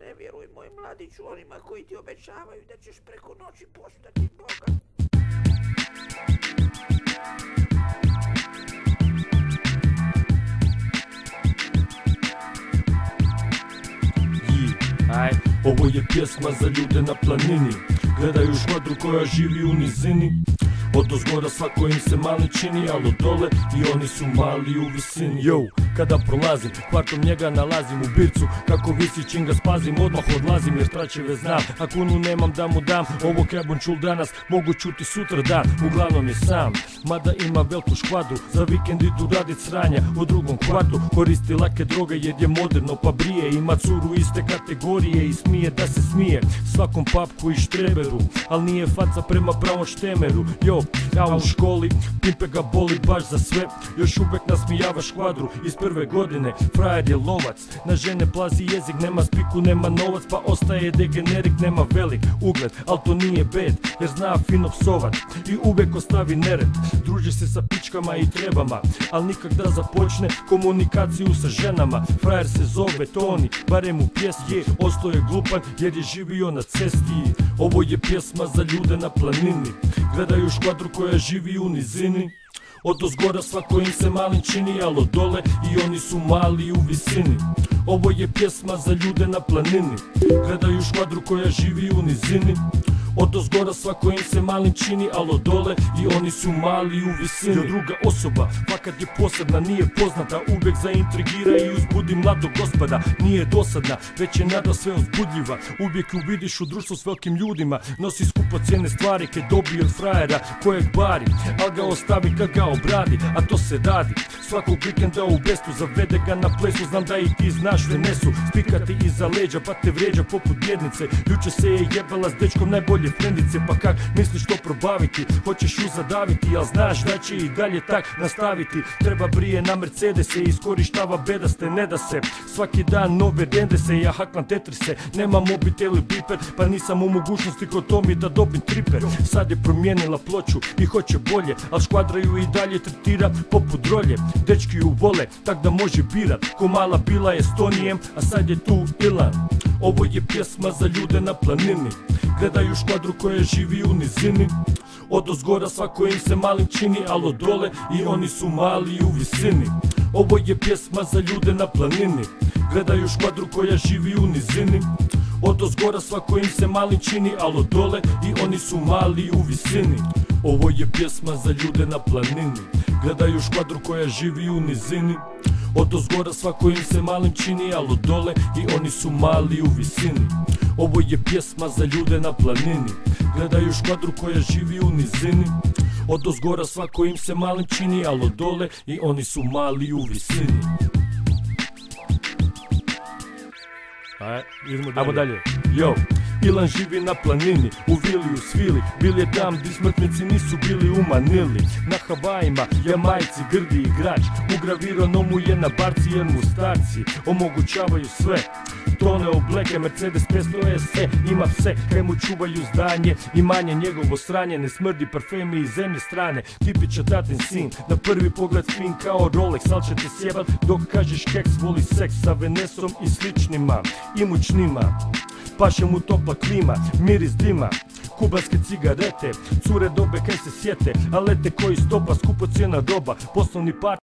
Ne vjeruj, moj mladiću, onima koji ti obećavaju da ćeš preko noći postati Boga. Ovo je pjesma za ljude na planini, gledaju škvadru koja živi u nizini. Odozgora svako im se mali čini, al od dole i oni su mali u visini. Yo, kada prolazim, kvartom njega nalazim u bircu, kako visi čim ga spazim, odmah odlazim jer tračeve znam. A kunu nemam da mu dam, ovo kebon čul danas, mogu čuti sutra dan. Uglavnom je sam, mada ima veliku škvadru, za vikend idu radit sranja u drugom kvartu. Koristi lake droge jer je moderno pa brije, ima curu iste kategorije i smije da se smije svakom papku i štreberu, al nije faca prema pravom štemeru. Yo, ja u školi, pimpe ga boli baš za sve, još uvek nasmijava škvadru iz prve godine. Frajer je lovac, na žene plazi jezik, nema spiku, nema novac, pa ostaje degenerik, nema velik ugled, al to nije bed, jer zna fino psovat i uvek ostavi nered. Druži se sa pičkama i trebama, al nikak da započne komunikaciju sa ženama. Frajer se zove Toni, barem u pjesmi, ostao je glupan jer je živio na cesti. Ovo je pjesma za ljude na planini, gledaju škvadru koja živi u nizini. Odozgora svako im se malin čini, al od dole i oni su mali u visini. Ovo je pjesma za ljude na planini, gledaju škvadru koja živi u nizini. Odozgora svako im se malin čini, al od dole i oni su mali u visini. Druga osoba, fakat je posebna, nije poznata, uvek zaintrigira i uzbudi mladog gospoda. Nije dosadna, već je nada sve uzbudljiva, uvijek ju vidiš u društvu s velikim ljudima. Nosi skupocjene stvari kaj dobije od frajera kojeg bari, al ga ostavi kad ga obradi, a to se radi svakog vikenda u bestu, zavede ga na plesu. Znam da i ti znaš Venesu, spika ti iza leđa pa te vrijeđa poput bjednice. Juče se je jebala s dečkom najbolje frendice, pa kak misliš to probaviti? Hoćeš ju zadaviti, al znaš da će i dalje tak nastaviti. Treba brije na Mercedese, iskorištava bedaste, ne da se svaki dan nove rendese. Ja haklam tetrise, nemam mobitel ili biper, pa nisam u mogućnosti kod Tomi da dobim triper. Sad je promijenila ploču i hoće bolje, al škvadra ju i dalje tretira poput rolje. Dečki ju vole, tak da može birat, ko mala bila je Estonijem, a sad je tu Ilan. Ovo je pjesma za ljude na planini, gledaju škvadru koja živi u nizini. Odozgora svako im se malim čini, al od dole i oni su mali u visini. Ovo je pjesma za ljude na planini, gledaju škvadru koja živi u nizini. Odozgora svako im se malim čini, al od dole i oni su mali u visini. Ovo je pjesma za ljude na planini, gledaju škvadru koja živi u nizini. Odozgora svako im se malim čini, al od dole i oni su mali u visini. Ovo je pjesma za ljude na planini, gledaju škvadru koja živi u nizini. Odozgora svako im se malim čini, al od dole i oni su mali u visini. Ajmo dalje. Yo, Ilan živi na planini, u vili u svili, bil je tam gdje smrtnici nisu bili u Manili. Na Havajima, Jamajci, grdi igrač, ugravirano mu je na barci jer mu starci omogućavaju sve. Tone obleke, Mercedes 500 SE, ima pse kaj mu čuvaju zdanje, imanje njegovo sranje, ne smrdi parfemi iz zemlje strane. Tipičan tatin sin, na prvi pogled fin kao Rolex, al će te sjebat dok kažeš keks, voli seks sa Venesom i sličnima, imućnima. Paše mu topla klima, miris dima, kubanske cigarete, cure dobe kaj se sjete, a lete koji stopa, skupocjena roba, poslovni par